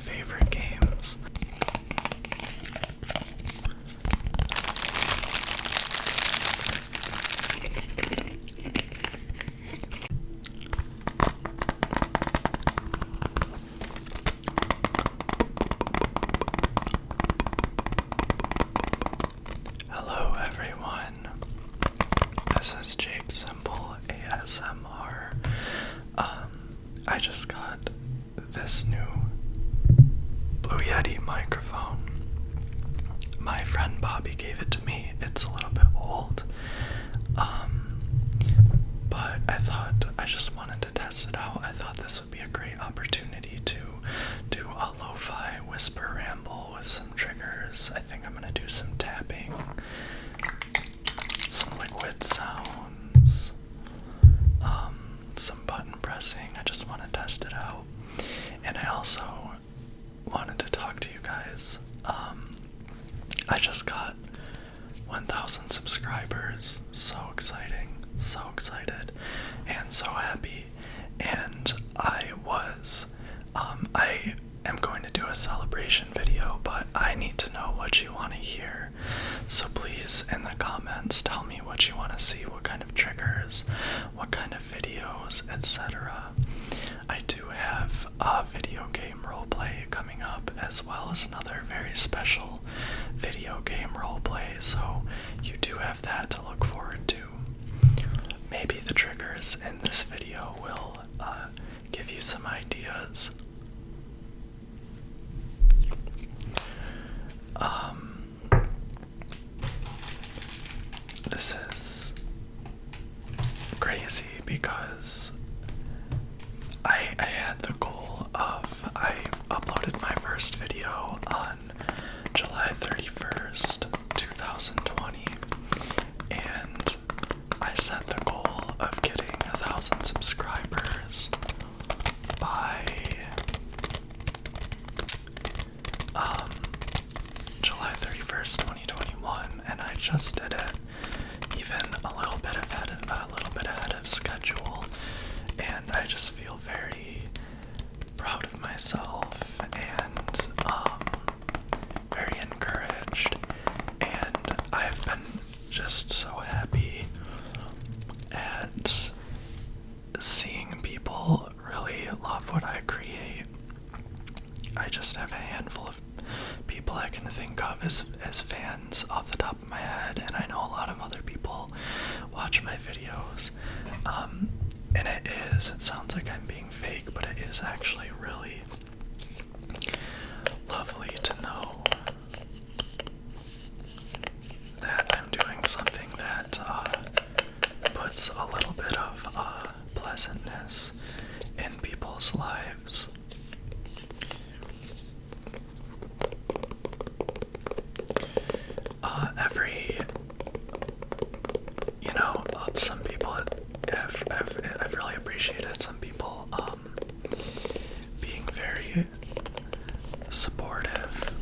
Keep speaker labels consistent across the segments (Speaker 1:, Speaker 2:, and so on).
Speaker 1: favorite games. Hello everyone, this is Jake Simple ASMR. I just got this new Blue Yeti microphone. My friend Bobby gave it to me. It's a little bit old, but I thought I just wanted to test it out. I thought this would be a great opportunity to do a lo-fi whisper ramble with some triggers. I think I'm gonna do some tapping, some liquid sounds, some button pressing. I just want to test it out. And I also wanted to talk to you guys. I just got 1,000 subscribers. So exciting, so excited, and so happy. And I am going to do a celebration video, but I need to know what you want to hear. So please, in the comments, tell me what you want to see, what kind of triggers, what kind of videos, etc. I do have a video game roleplay coming up, as well as another very special video game roleplay, so you do have that to look forward to. Maybe the triggers in this video will give you some ideas. This is crazy because I had the goal of, I uploaded my first video on July 31st, 2020, and I set the goal of getting 1,000 subscribers by July 31st, 2021, and I just did it even a little bit ahead of schedule, and I just feel very proud of myself and very encouraged, and I've been just so happy at seeing people really love what I create. I just have a handful of people I can think of as fans off the top of my head, and I know a lot of other people watch my videos. And it sounds like I'm being fake, but it is actually really lovely to know that I'm doing something that puts a little bit of pleasantness in people's lives. Some people I've really appreciated some people being very supportive.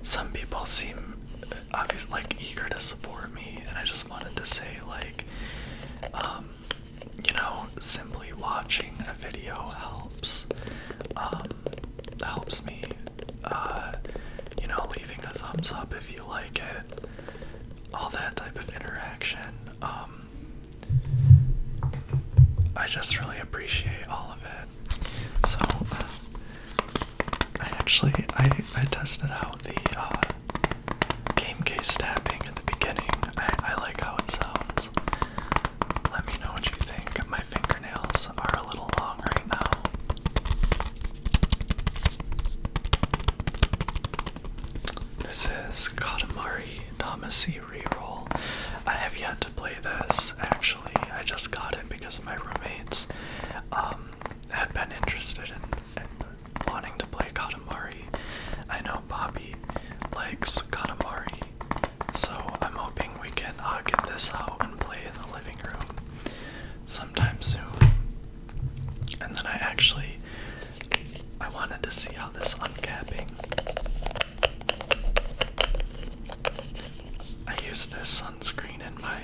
Speaker 1: Some people seem obviously eager to support me, and I just wanted to say simply watching a video helps me. Leaving a thumbs up if you like it, all that type of interaction. I just really appreciate all of it. So I tested out the game case tapping at the beginning. I like how it sounds. Let me know what you think. My fingernails are a little long right now. This is Katamari Damacy Reroll. I have yet to play this, actually. I just got it because my roommates had been interested in wanting to play Katamari. I know Bobby likes Katamari, so I'm hoping we can get this out and play in the living room sometime soon. And then I wanted to see how this uncapping. I used this sunscreen in my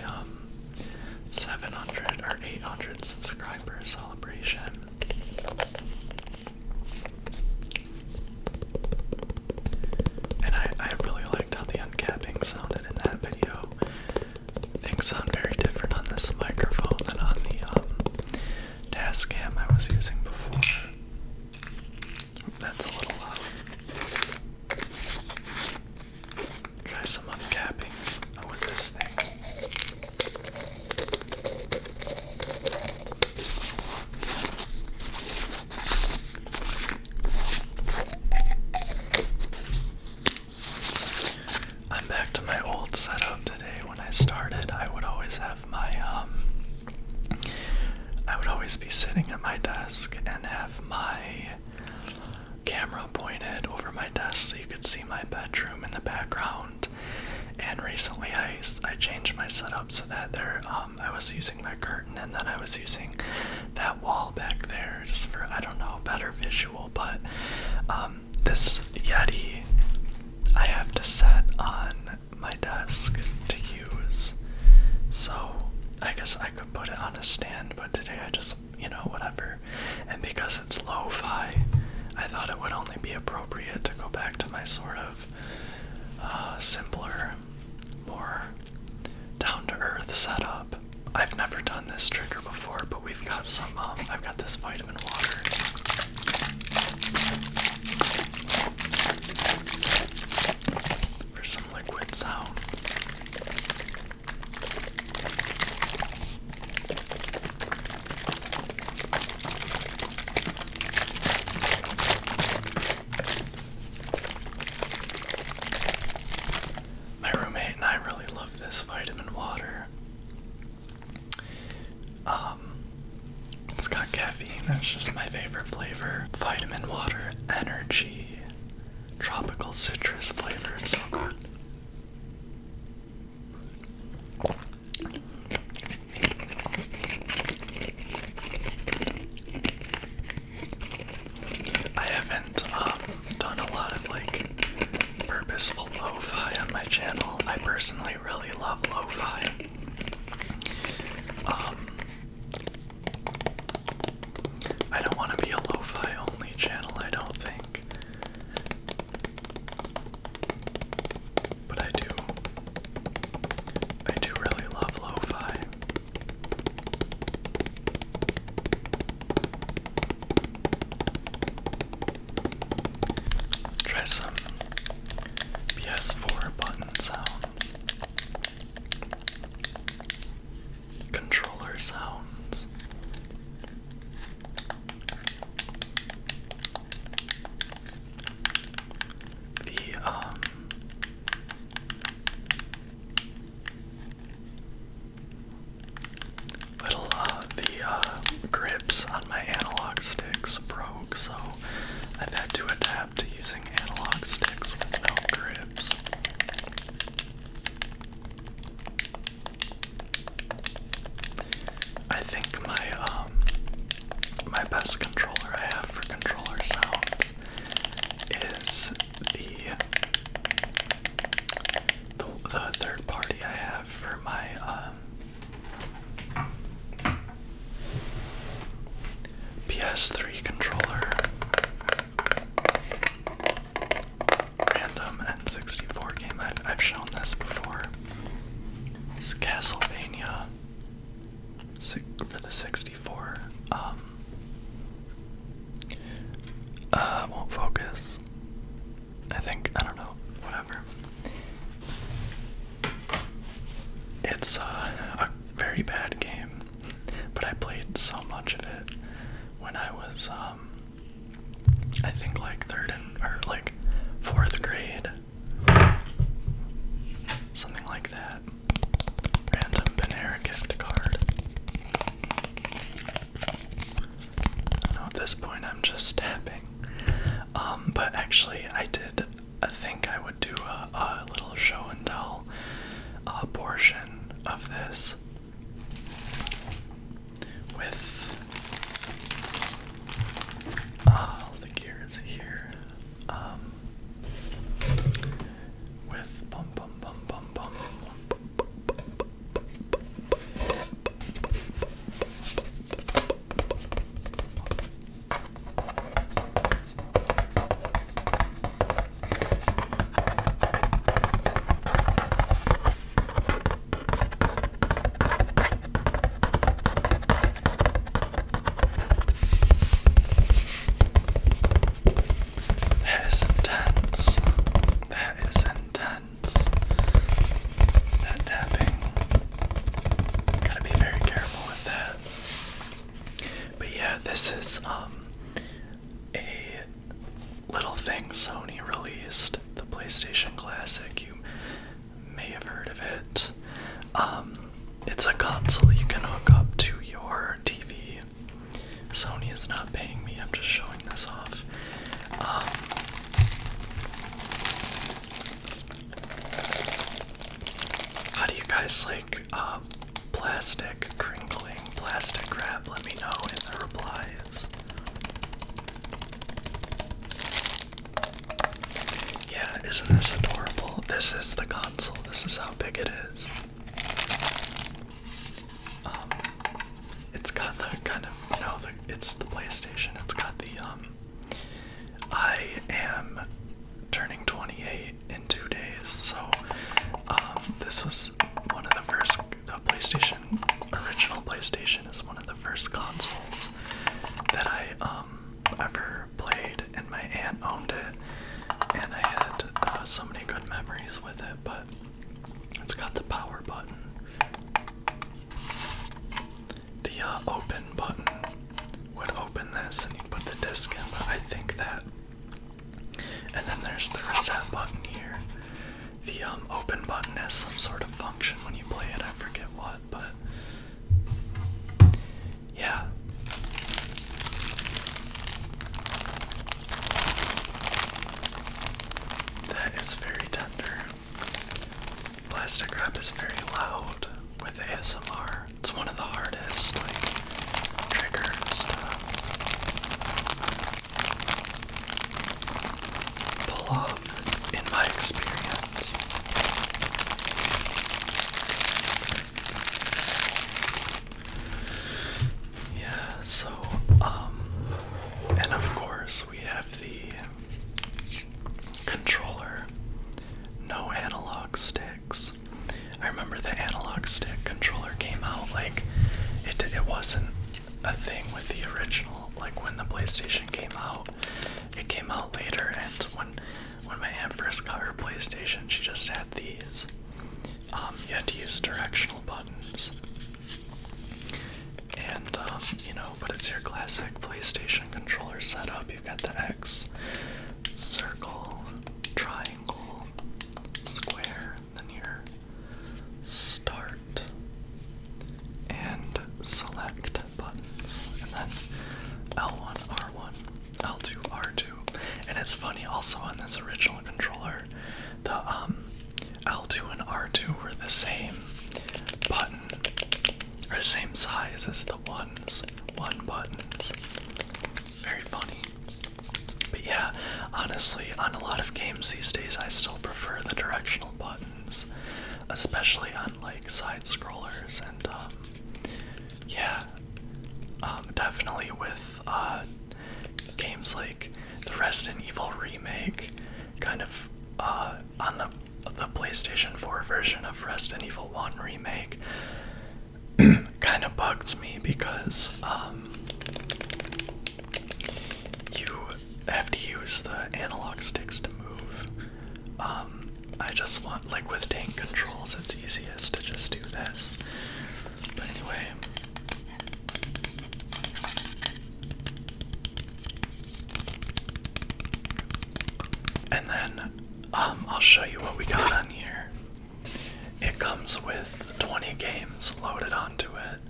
Speaker 1: 700 or 800 subscriber celebration. And I really liked how the uncapping sounded in that video. Things sound very different on this microphone than on the Tascam I was using before. That's a little loud. Try some uncapping with this thing. I'm back to my old setup today. When I started, I would always have my I would always be sitting at my desk and have my camera pointed over my desk so you could see my bedroom in the background. And recently I changed my setup so that I was using my curtain, and then I was using that wall back there just for, I don't know, better visual. But this Yeti I have to set on my desk to use, so I guess I could put it on a stand, but today I just, whatever. And because it's lo-fi, I thought it would only be appropriate to go back to my sort of simpler, more down-to-earth setup. I've never done this trigger before, but we've got some, I've got this vitamin water. For some liquid sounds. My roommate and I really love this vitamin water. It's got caffeine, that's just my favorite flavor. Vitamin water, energy, tropical citrus flavor, it's so good. I haven't done a lot of purposeful lo-fi on my channel. I personally really love lo-fi. I don't want to be a lo-fi only channel, I don't think. But I do really love lo-fi. Try some PS4 button sounds. Controller sounds. The grips on my analog sticks broke, so I've had to adapt to using analog sticks with no grips. I think my best controller I have for controller sounds is the third party I have for my PS3 controller. Random N64 game. I've shown this before. It's Castlevania for the 64. Won't focus. I don't know, whatever. It's a very bad game, but I played so much of it when I was, I think fourth grade. Something like that. Random Panera gift card. At this point I'm just tapping. But actually I think I would do a little show and tell portion of this with all the gears here. It's a console you can hook up to your TV. Sony is not paying me, I'm just showing this off. How do you guys like plastic crinkling, plastic wrap? Let me know in the replies. Yeah, isn't this adorable? This is the console. This is how big it is. It's got the kind of, it's the PlayStation. It's got the, I am turning 28 in 2 days, so, this was one of the first, the PlayStation, original PlayStation is one of the first consoles that I, ever played, and my aunt owned it, and I had, so many good memories with it, but it's got the power button. The open button would open this and you put the disc in, but I think that. And then there's the reset button here. The open button has some sort of function when you play it, I forget what, but yeah. That is very tender. Plastic wrap is very loud with ASMR. It's one of the hardest, triggers to pull off, in my experience. Yeah, so, and of course we have the controller. No analog sticks. I remember the analog stick controller came out, it wasn't a thing with the original, when the PlayStation came out. It came out later, and when my aunt first got her PlayStation, she just had these. You had to use directional buttons. And, but it's your classic PlayStation controller setup. You've got the X, circle, triangle, square, then your start and select buttons, and then L1, R1, L2, R2. And it's funny also on this original controller, the L2 and R2 were the same button, or same size as the one buttons. Very funny. But yeah, honestly, on a lot of games these days, I still prefer the directional buttons, especially on side scrollers, and yeah, definitely with games like the Resident Evil remake, kind of on the PlayStation 4 version of Resident Evil 1 remake, kind of bugs me because you have to use the analog sticks to move. I just want, with tank controls, it's easiest to just do this. But anyway. And then, I'll show you what we got on here. It comes with 20 games loaded onto it.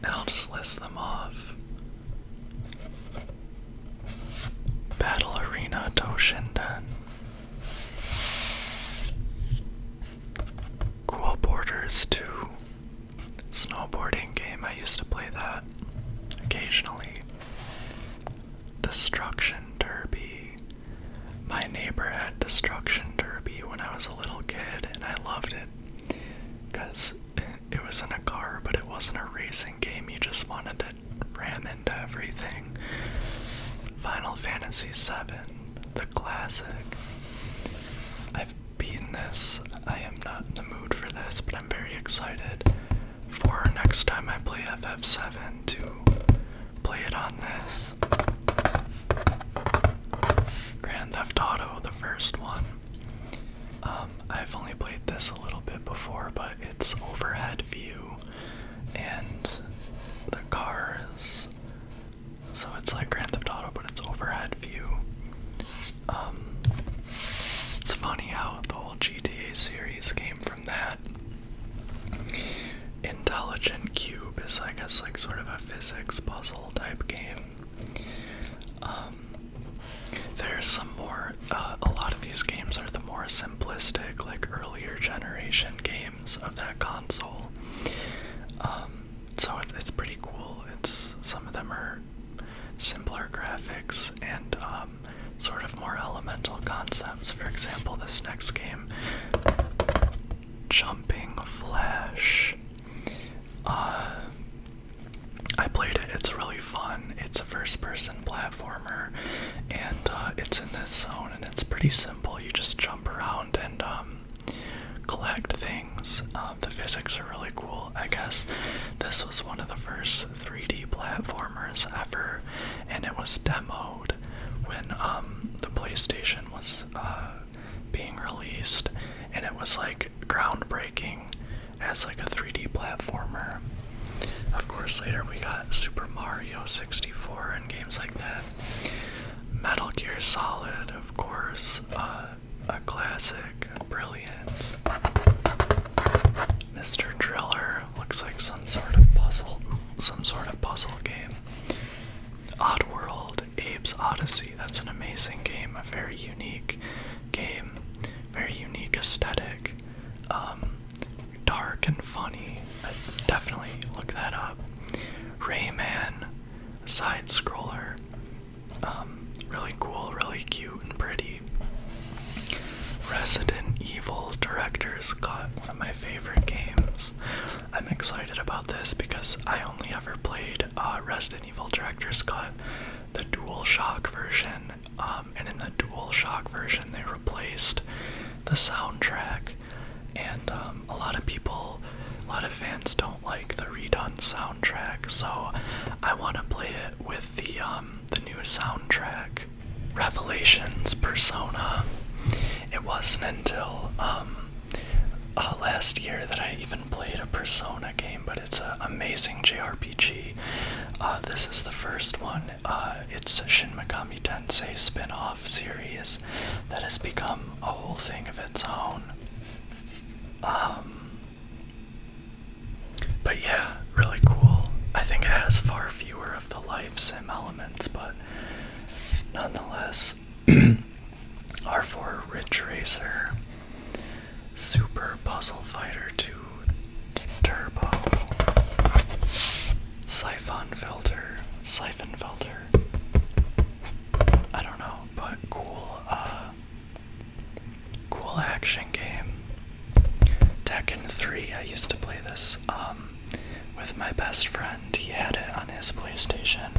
Speaker 1: And I'll just list them off. Battle Arena Toshinden. Cool Borders 2. Snowboarding game, I used to play that occasionally. Destruction Derby. My neighbor had Destruction Derby when I was a little kid, and I loved it because it was in a car, but it wasn't a racing game. You just wanted to ram into everything. Final Fantasy VII, the classic. I've beaten this. I am not in the mood for this, but I'm very excited for next time I play FF7 to play it on this. Grand Theft Auto, the first one. I've only played this a little bit before, but it's overhead view, and the cars, so it's like Grand Theft Auto, but it's overhead view. It's funny how the whole GTA series came from that. Intelligent Cube is, I guess, like sort of a physics puzzle type game. There's some more, a lot of these games are the more simplistic, like earlier generation games of that console. So it's pretty cool. Some of them are simpler graphics and sort of more elemental concepts. For example, this next game, Jumping Flash. I played it. It's really fun. It's a first-person platformer, and it's in this zone, and it's pretty simple. You just jump around and collect things. The physics are really cool. I guess this was one of the first 3D platformers ever, and it was demoed when the PlayStation was being released, and it was like groundbreaking as like a 3D platformer. Of course, later we got Super Mario 64 and games like that. Metal Gear Solid, of course, a classic, brilliant. Mr. Driller looks like some sort of puzzle game. Oddworld, Abe's Odyssey, that's an amazing game, a very unique game, very unique aesthetic, dark and funny. Definitely look that up. Rayman, side scroller, really cool, really cute and pretty. Resident Evil Director's Cut, one of my favorite games. I'm excited about this because I only ever played Resident Evil Director's Cut, the DualShock version, and in the DualShock version they replaced the soundtrack, and a lot of fans don't like the redone soundtrack, so I want to play it with the new soundtrack. Revelations Persona. It wasn't until last year that I even played a Persona game, but it's an amazing JRPG. This is the first one. It's a Shin Megami Tensei spin-off series that has become a whole thing of its own. But yeah, really cool. I think it has far fewer of the life sim elements, but nonetheless. R4 Ridge Racer, Super Puzzle Fighter 2 Turbo, Siphon Filter, I don't know, but cool action game. Tekken 3, I used to play this with my best friend. He had it on his PlayStation.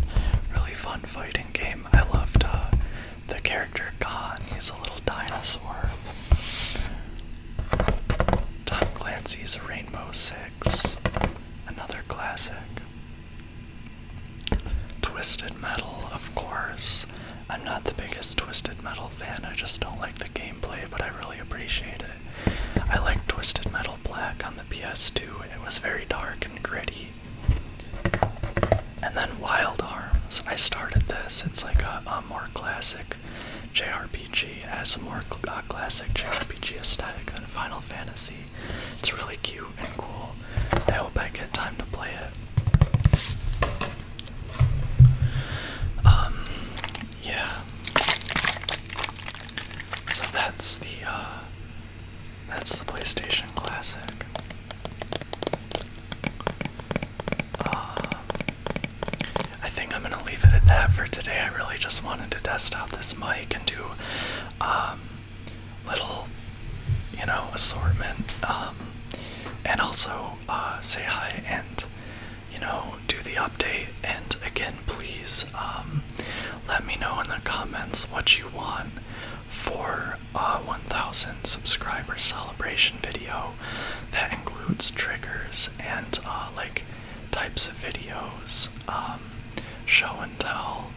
Speaker 1: Really fun fighting game. I loved the character Khan. He's a little dinosaur. Tom Clancy's Rainbow Six, another classic. Twisted Metal, of course. I'm not the biggest Twisted Metal fan, I just don't like the gameplay, but I really appreciate it. I like Twisted Metal Black on the PS2. It was very dark and gritty. And then Wild Arms. I started this. It's like a more classic JRPG. It has a more classic JRPG aesthetic than Final Fantasy. It's really cute and cool. I hope I get time to play it. Yeah. So that's the PlayStation Classic. I think I'm gonna leave it at that for today. I really just wanted to test out this mic and do little, assortment, and also say hi and do the update. And again, please let me know in the comments what you want for 1,000 subscriber celebration video. That includes triggers and like types of videos, show and tell,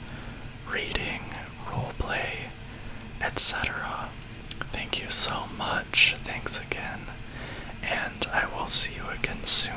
Speaker 1: reading, roleplay, etc. Thank you so much. Thanks again, and I will see you again soon.